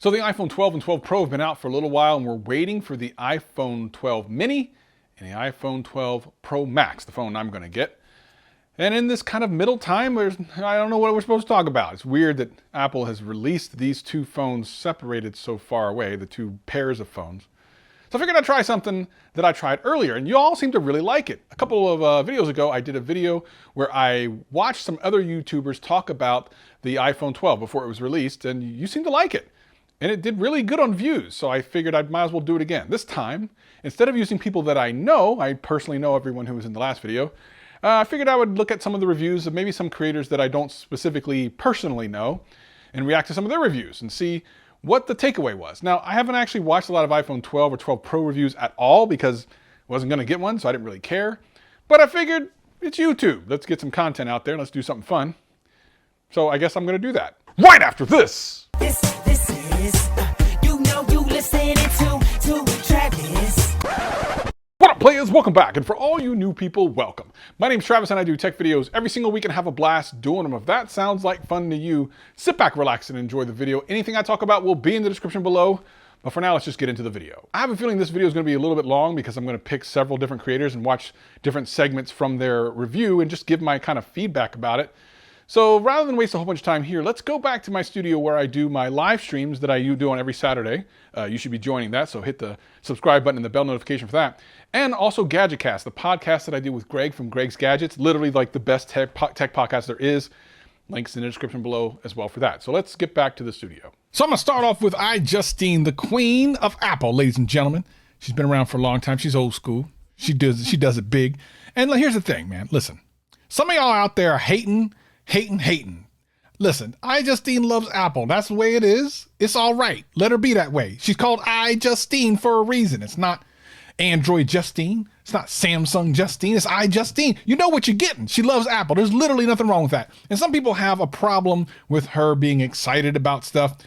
So the iPhone 12 and 12 Pro have been out for a little while, and we're waiting for the iPhone 12 mini and the iPhone 12 Pro Max, the phone I'm going to get. And in this kind of middle time, I don't know what we're supposed to talk about. It's weird that Apple has released these two phones separated so far away, the two pairs of phones. So I figured I'd try something that I tried earlier, and you all seem to really like it. A couple of videos ago, I did a video where I watched some other YouTubers talk about the iPhone 12 before it was released, and you seem to like it. And it did really good on views, so I figured I might as well do it again. This time, instead of using people that I personally know everyone who was in the last video, I figured I would look at some of the reviews of maybe some creators that I don't specifically personally know and react to some of their reviews and see what the takeaway was. Now, I haven't actually watched a lot of iPhone 12 or 12 Pro reviews at all because I wasn't going to get one, so I didn't really care. But I figured it's YouTube. Let's get some content out there. Let's do something fun. So I guess I'm going to do that right after this. This is, you listening to Travis. What up, players? Welcome back. And for all you new people, welcome. My name's Travis and I do tech videos every single week and have a blast doing them. If that sounds like fun to you, sit back, relax, and enjoy the video. Anything I talk about will be in the description below. But for now, let's just get into the video. I have a feeling this video is going to be a little bit long because I'm going to pick several different creators and watch different segments from their review and just give my kind of feedback about it. So rather than waste a whole bunch of time here, let's go back to my studio where I do my live streams that I do on every Saturday. You should be joining that, so hit the subscribe button and the bell notification for that. And also GadgetCast, the podcast that I do with Greg from Greg's Gadgets, literally like the best tech podcast there is. Links in the description below as well for that. So let's get back to the studio. So I'm going to start off with Justine, the queen of Apple, ladies and gentlemen. She's been around for a long time. She's old school. She does it big. And here's the thing, man. Listen, some of y'all out there are hating. Listen, Justine loves Apple. That's the way it is. It's all right. Let her be that way. She's called Justine for a reason. It's not Android Justine. It's not Samsung Justine. It's Justine. You know what you're getting. She loves Apple. There's literally nothing wrong with that. And some people have a problem with her being excited about stuff.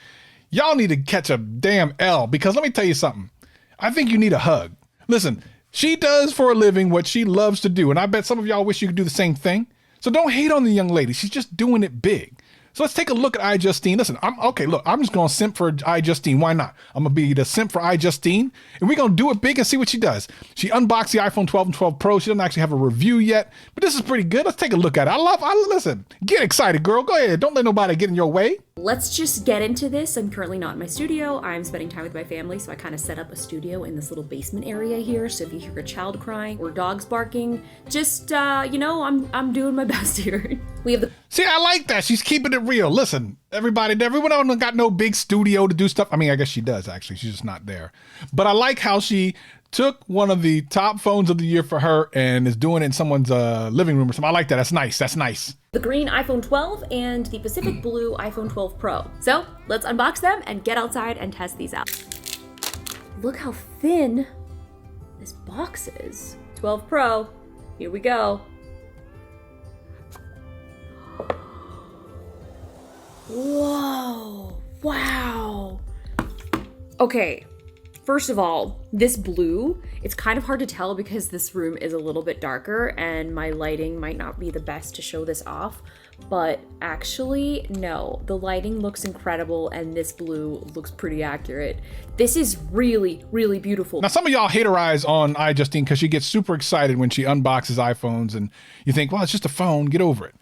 Y'all need to catch a damn L, because let me tell you something. I think you need a hug. Listen, she does for a living what she loves to do. And I bet some of y'all wish you could do the same thing. So don't hate on the young lady. She's just doing it big. So let's take a look at Justine. Listen, I'm just going to simp for Justine. Why not? I'm going to be the simp for Justine, and we're going to do it big and see what she does. She unboxed the iPhone 12 and 12 Pro. She doesn't actually have a review yet, but this is pretty good. Let's take a look at it. Listen, get excited, girl. Go ahead. Don't let nobody get in your way. Let's just get into this. I'm currently not in my studio. I'm spending time with my family, so I kind of set up a studio in this little basement area here. So if you hear a child crying or dogs barking, just, I'm doing my best here. We have the... See, I like that. She's keeping it real. Listen, everyone don't got no big studio to do stuff. I mean, I guess she does, actually. She's just not there. But I like how she took one of the top phones of the year for her and is doing it in someone's living room or something. I like that. That's nice. That's nice. The green iPhone 12 and the Pacific Blue iPhone 12 Pro. So let's unbox them and get outside and test these out. Look how thin this box is. 12 Pro, here we go. Whoa, wow. Okay, first of all, this blue, it's kind of hard to tell because this room is a little bit darker and my lighting might not be the best to show this off, but actually, no, the lighting looks incredible and this blue looks pretty accurate. This is really, really beautiful. Now, some of y'all haterize on Justine because she gets super excited when she unboxes iPhones and you think, well, it's just a phone, get over it.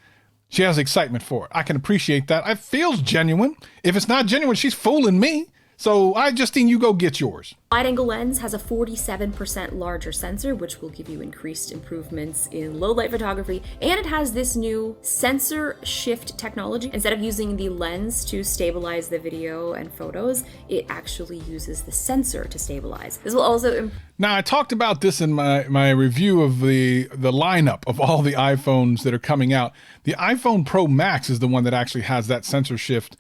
She has excitement for it. I can appreciate that. It feels genuine. If it's not genuine, she's fooling me. So Justine, you go get yours. Wide-angle lens has a 47% larger sensor, which will give you increased improvements in low-light photography. And it has this new sensor shift technology. Instead of using the lens to stabilize the video and photos, it actually uses the sensor to stabilize. This will also... Now, I talked about this in my review of the lineup of all the iPhones that are coming out. The iPhone Pro Max is the one that actually has that sensor shift.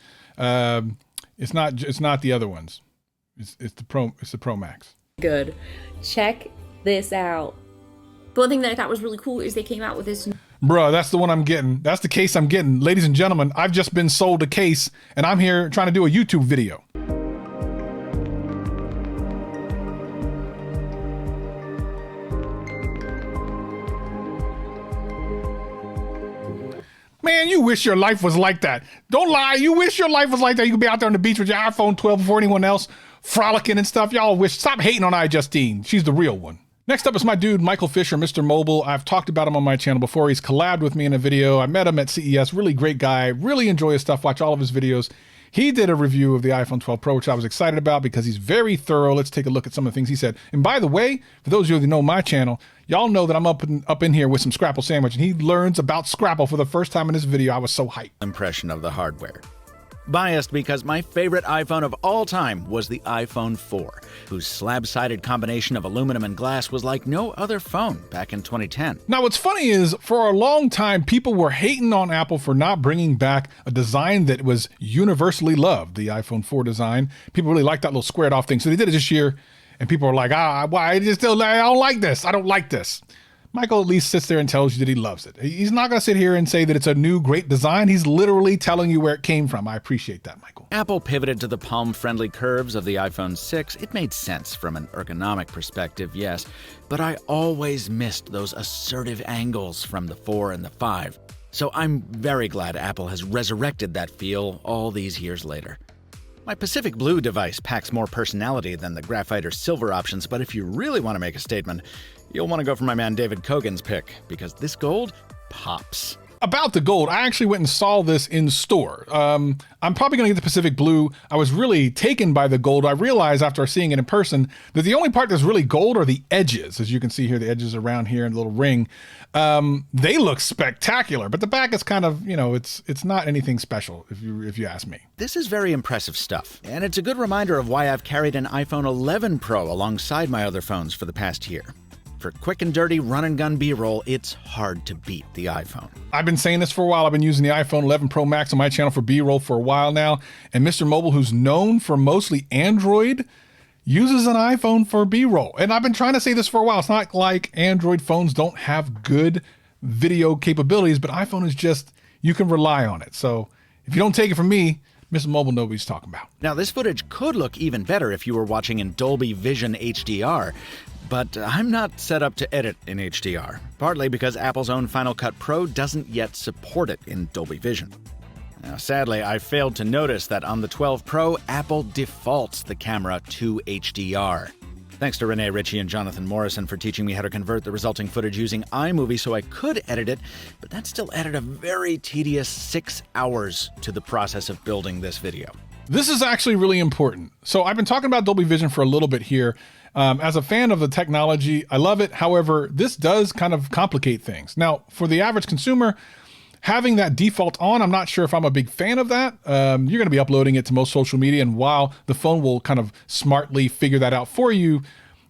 It's not the other ones. It's the Pro Max. Good. Check this out. The one thing that I thought was really cool is they came out with this. Bruh, that's the one I'm getting. That's the case I'm getting. Ladies and gentlemen, I've just been sold a case and I'm here trying to do a YouTube video. Man, you wish your life was like that. Don't lie. You wish your life was like that. You could be out there on the beach with your iPhone 12 before anyone else, frolicking and stuff. Y'all wish. Stop hating on Justine. She's the real one. Next up is my dude, Michael Fisher, Mr. Mobile. I've talked about him on my channel before. He's collabed with me in a video. I met him at CES. Really great guy. Really enjoy his stuff. Watch all of his videos. He did a review of the iPhone 12 Pro, which I was excited about because he's very thorough. Let's take a look at some of the things he said. And by the way, for those of you who know my channel, y'all know that I'm up in here with some Scrapple sandwich, and he learns about Scrapple for the first time in this video. I was so hyped. Impression of the hardware. Biased because my favorite iPhone of all time was the iPhone 4, whose slab-sided combination of aluminum and glass was like no other phone back in 2010. Now, what's funny is for a long time, people were hating on Apple for not bringing back a design that was universally loved, the iPhone 4 design. People really liked that little squared off thing. So they did it this year, and people were like, why? I don't like this. I don't like this. Michael at least sits there and tells you that he loves it. He's not going to sit here and say that it's a new great design. He's literally telling you where it came from. I appreciate that, Michael. Apple pivoted to the palm-friendly curves of the iPhone 6. It made sense from an ergonomic perspective, yes, but I always missed those assertive angles from the 4 and the 5. So I'm very glad Apple has resurrected that feel all these years later. My Pacific Blue device packs more personality than the graphite or silver options, but if you really want to make a statement, you'll want to go for my man David Kogan's pick, because this gold pops. About the gold, I actually went and saw this in store. I'm probably going to get the Pacific Blue. I was really taken by the gold. I realized after seeing it in person that the only part that's really gold are the edges. As you can see here, the edges around here in the little ring. They look spectacular, but the back is kind of, it's not anything special if you ask me. This is very impressive stuff, and it's a good reminder of why I've carried an iPhone 11 Pro alongside my other phones for the past year. For quick and dirty run-and-gun B-roll, it's hard to beat the iPhone. I've been saying this for a while. I've been using the iPhone 11 Pro Max on my channel for B-roll for a while now. And Mr. Mobile, who's known for mostly Android, uses an iPhone for B-roll. And I've been trying to say this for a while. It's not like Android phones don't have good video capabilities, but iPhone is just, you can rely on it. So if you don't take it from me, Mr. Mobile knows what he's talking about. Now, this footage could look even better if you were watching in Dolby Vision HDR. But I'm not set up to edit in HDR, partly because Apple's own Final Cut Pro doesn't yet support it in Dolby Vision. Now, sadly, I failed to notice that on the 12 Pro, Apple defaults the camera to HDR. Thanks to Renee Ritchie and Jonathan Morrison for teaching me how to convert the resulting footage using iMovie so I could edit it, but that still added a very tedious 6 hours to the process of building this video. This is actually really important. So I've been talking about Dolby Vision for a little bit here. As a fan of the technology, I love it. However, this does kind of complicate things. Now, for the average consumer, having that default on, I'm not sure if I'm a big fan of that. You're going to be uploading it to most social media, and while the phone will kind of smartly figure that out for you,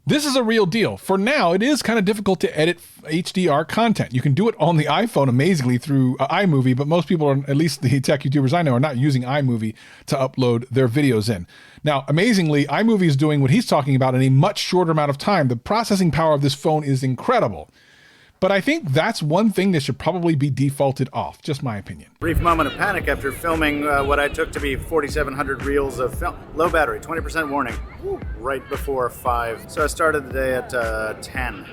this is a real deal. For now, it is kind of difficult to edit HDR content. You can do it on the iPhone amazingly through iMovie, but most people, at least the tech YouTubers I know, are not using iMovie to upload their videos in. Now, amazingly, iMovie is doing what he's talking about in a much shorter amount of time. The processing power of this phone is incredible. But I think that's one thing that should probably be defaulted off, just my opinion. Brief moment of panic after filming what I took to be 4,700 reels of film. Low battery, 20% warning, right before 5. So I started the day at 10.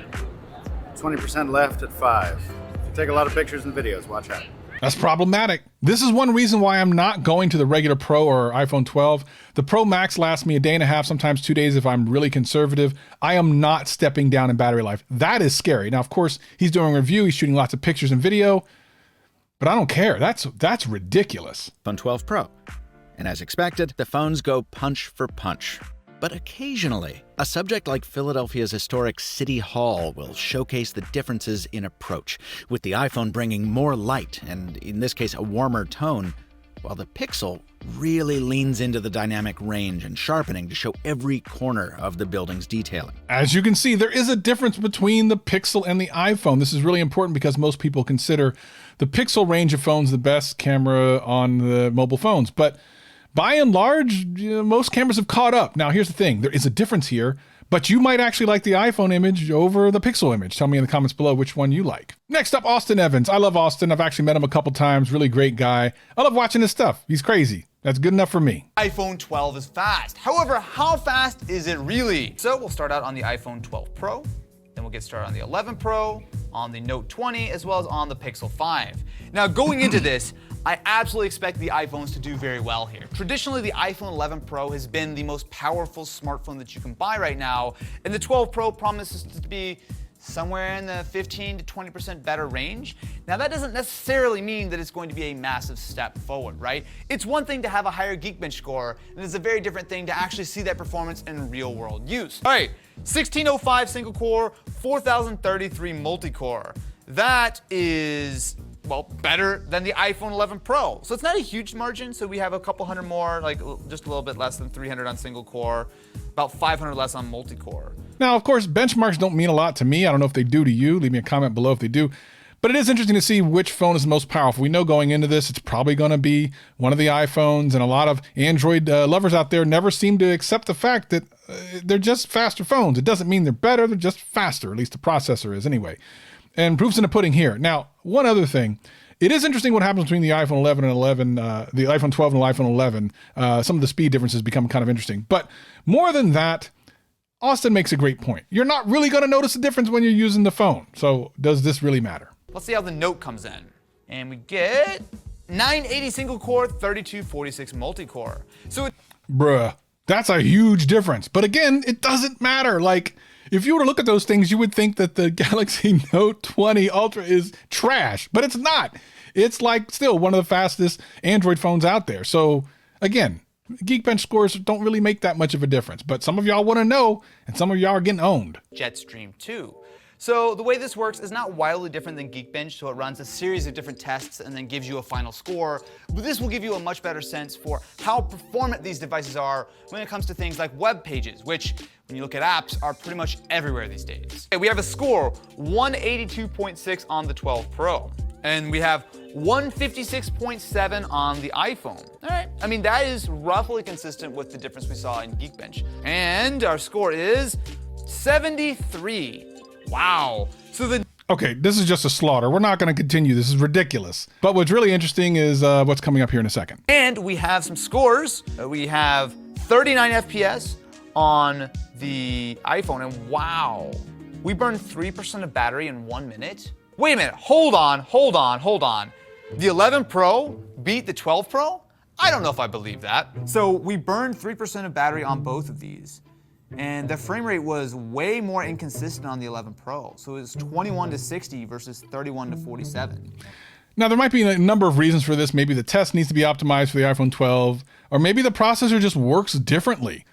20% left at 5. If you take a lot of pictures and videos, watch out. That's problematic. This is one reason why I'm not going to the regular Pro or iPhone 12. The Pro Max lasts me a day and a half, sometimes 2 days if I'm really conservative. I am not stepping down in battery life. That is scary. Now, of course, he's doing a review. He's shooting lots of pictures and video, but I don't care. That's ridiculous. iPhone 12 Pro. And as expected, the phones go punch for punch. But occasionally, a subject like Philadelphia's historic City Hall will showcase the differences in approach, with the iPhone bringing more light and, in this case, a warmer tone, while the Pixel really leans into the dynamic range and sharpening to show every corner of the building's detailing. As you can see, there is a difference between the Pixel and the iPhone. This is really important because most people consider the Pixel range of phones the best camera on the mobile phones. But by and large, most cameras have caught up. Now, here's the thing. There is a difference here, but you might actually like the iPhone image over the Pixel image. Tell me in the comments below which one you like. Next up, Austin Evans. I love Austin. I've actually met him a couple times. Really great guy. I love watching his stuff. He's crazy. That's good enough for me. iPhone 12 is fast. However, how fast is it really? So we'll start out on the iPhone 12 Pro, then we'll get started on the 11 Pro, on the Note 20 as well as on the Pixel 5. Now going into this, I absolutely expect the iPhones to do very well here. Traditionally, the iPhone 11 Pro has been the most powerful smartphone that you can buy right now, and the 12 Pro promises to be somewhere in the 15 to 20% better range. Now that doesn't necessarily mean that it's going to be a massive step forward, right? It's one thing to have a higher Geekbench score, and it's a very different thing to actually see that performance in real world use. All right, 1605 single core, 4033 multi-core. That is, well, better than the iPhone 11 Pro. So it's not a huge margin, so we have a couple hundred more, like just a little bit less than 300 on single core, about 500 less on multi-core. Now, of course, benchmarks don't mean a lot to me. I don't know if they do to you. Leave me a comment below if they do. But it is interesting to see which phone is the most powerful. We know going into this, it's probably going to be one of the iPhones, and a lot of Android lovers out there never seem to accept the fact that they're just faster phones. It doesn't mean they're better, they're just faster, at least the processor is anyway. And proof's in the pudding here. Now, one other thing. It is interesting what happens between the iPhone 11 and 11, the iPhone 12 and the iPhone 11. Some of the speed differences become kind of interesting. But more than that, Austin makes a great point. You're not really going to notice a difference when you're using the phone. So does this really matter? Let's see how the Note comes in. And we get 980 single core, 3246 multi-core. So Bruh, that's a huge difference. But again, it doesn't matter. Like, if you were to look at those things, you would think that the Galaxy Note 20 Ultra is trash, but it's not. It's like still one of the fastest Android phones out there. So again, Geekbench scores don't really make that much of a difference, but some of y'all want to know, and some of y'all are getting owned. Jetstream 2. So the way this works is not wildly different than Geekbench, so it runs a series of different tests and then gives you a final score. But this will give you a much better sense for how performant these devices are when it comes to things like web pages, which, when you look at apps, are pretty much everywhere these days. Okay, we have a score 182.6 on the 12 Pro, and we have 156.7 on the iPhone. All right, I mean, that is roughly consistent with the difference we saw in Geekbench. And our score is 73. Wow. So the Okay, this is just a slaughter. We're not going to continue. This is ridiculous. But what's really interesting is what's coming up here in a second. And we have some scores. We have 39 FPS on the iPhone, and wow, we burned 3% of battery in 1 minute. Wait a minute, hold on. The 11 Pro beat the 12 Pro? I don't know if I believe that. So we burned 3% of battery on both of these, and the frame rate was way more inconsistent on the 11 Pro. So it was 21 to 60 versus 31 to 47. Now, there might be a number of reasons for this. Maybe the test needs to be optimized for the iPhone 12, or maybe the processor just works differently.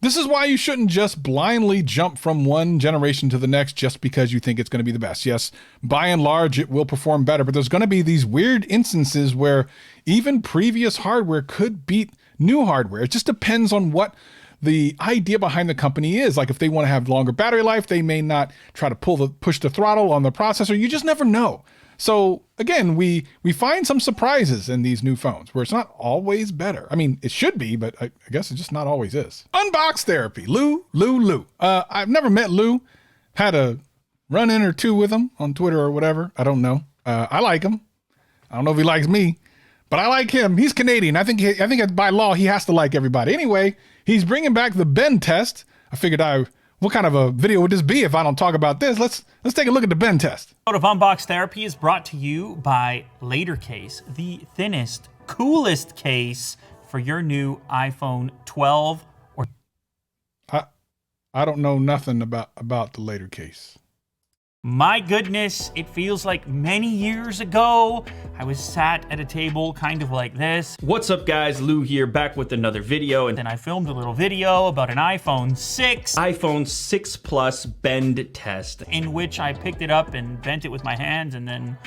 This is why you shouldn't just blindly jump from one generation to the next just because you think it's going to be the best. Yes, by and large, it will perform better, but there's going to be these weird instances where even previous hardware could beat new hardware. It just depends on what the idea behind the company is. Like if they want to have longer battery life, they may not try to push the throttle on the processor. You just never know. So again, we find some surprises in these new phones where it's not always better. I mean, it should be, but I guess it just not always is. Unbox Therapy, Lou. I've never met Lou. Had a run-in or two with him on Twitter or whatever. I don't know. I like him. I don't know if he likes me, but I like him. He's Canadian. I think by law he has to like everybody. Anyway, he's bringing back the bend test. I figured what kind of a video would this be if I don't talk about this? Let's take a look at the bend test. Episode of Unbox Therapy is brought to you by Later Case, the thinnest, coolest case for your new iPhone 12 or... I don't know nothing about the Later Case. My goodness, it feels like many years ago, I was sat at a table kind of like this. What's up guys, Lou here, back with another video. And then I filmed a little video about an iPhone 6. iPhone 6 Plus bend test. In which I picked it up and bent it with my hands, and then,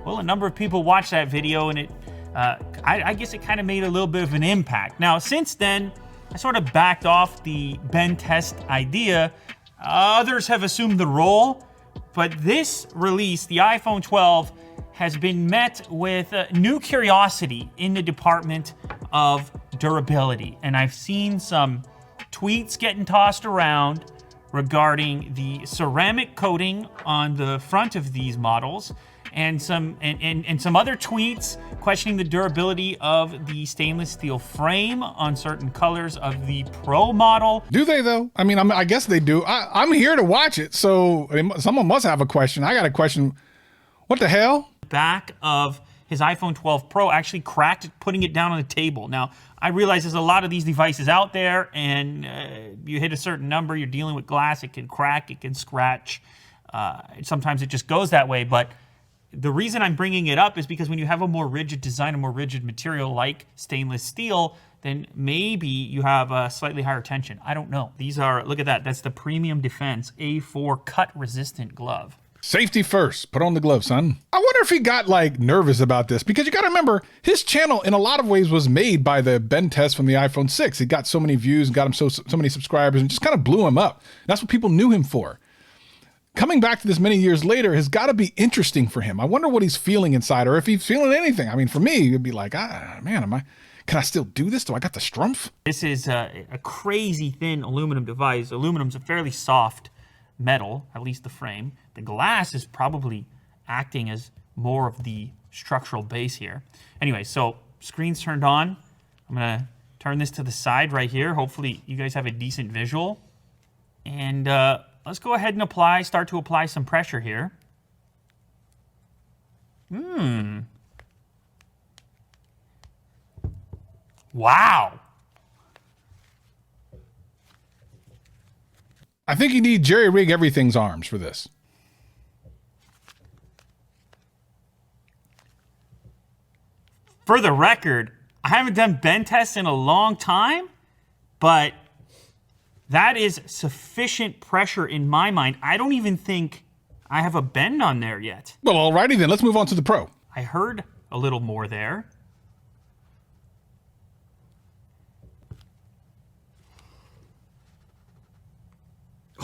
well, a number of people watched that video, and I guess it kind of made a little bit of an impact. Now, since then, I sort of backed off the bend test idea. Others have assumed the role. But this release, the iPhone 12, has been met with new curiosity in the department of durability. And I've seen some tweets getting tossed around regarding the ceramic coating on the front of these models and some other tweets questioning the durability of the stainless steel frame on certain colors of the Pro model. Do they though? I mean, I guess they do. I'm here to watch it, so someone must have a question. I got a question. What the hell? Back of his iPhone 12 Pro actually cracked, putting it down on the table. Now, I realize there's a lot of these devices out there, and you hit a certain number, you're dealing with glass, it can crack, it can scratch. Sometimes it just goes that way, but the reason I'm bringing it up is because when you have a more rigid design, a more rigid material like stainless steel, then maybe you have a slightly higher tension. I don't know. These are, look at that, that's the Premium Defense A4 cut-resistant glove. Safety first. Put on the glove, son. I wonder if he got like nervous about this, because you got to remember his channel in a lot of ways was made by the bend test from the iPhone 6. It got so many views and got him so many subscribers and just kind of blew him up. That's what people knew him for. Coming back to this many years later has got to be interesting for him. I wonder what he's feeling inside, or if he's feeling anything. I mean, for me, it'd be like, man, can I still do this? Do I got the strumpf? This is a crazy thin aluminum device. Aluminum's a fairly soft metal, at least the frame. The glass is probably acting as more of the structural base here. Anyway, so screen's turned on. I'm gonna turn this to the side right here. Hopefully you guys have a decent visual. And let's go ahead and start to apply some pressure here. Wow. I think you need jerry-rig everything's arms for this. For the record, I haven't done bend tests in a long time, but that is sufficient pressure in my mind. I don't even think I have a bend on there yet. Well, alrighty then. Let's move on to the Pro. I heard a little more there.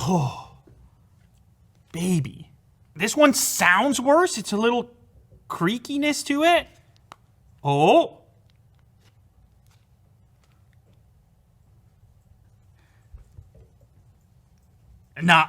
Oh, baby. This one sounds worse. It's a little creakiness to it. Oh. Nah.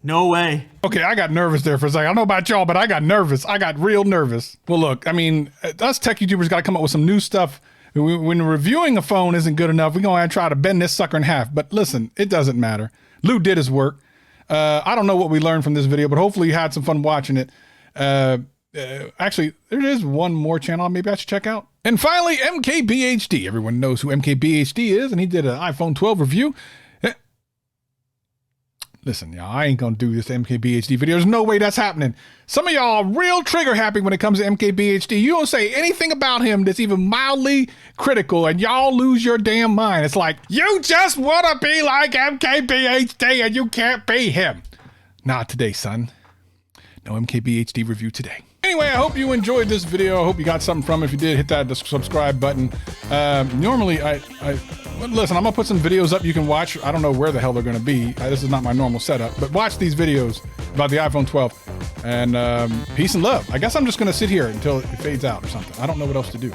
No way. Okay, I got nervous there for a second. I don't know about y'all, but I got nervous. I got real nervous. Well, look, I mean, us tech YouTubers got to come up with some new stuff. When reviewing a phone isn't good enough, we're going to try to bend this sucker in half. But listen, it doesn't matter. Lou did his work. I don't know what we learned from this video, but hopefully you had some fun watching it. Actually, there is one more channel maybe I should check out. And finally, MKBHD. Everyone knows who MKBHD is, and he did an iPhone 12 review. Listen, y'all, I ain't gonna do this MKBHD video. There's no way that's happening. Some of y'all are real trigger happy when it comes to MKBHD. You don't say anything about him that's even mildly critical, and y'all lose your damn mind. It's like, you just wanna be like MKBHD and you can't be him. Not today, son. No MKBHD review today. Anyway, I hope you enjoyed this video. I hope you got something from it. If you did, hit that subscribe button. Normally, listen, I'm gonna put some videos up you can watch. I don't know where the hell they're gonna be. This is not my normal setup, but watch these videos about the iPhone 12. And peace and love. I guess I'm just gonna sit here until it fades out or something. I don't know what else to do.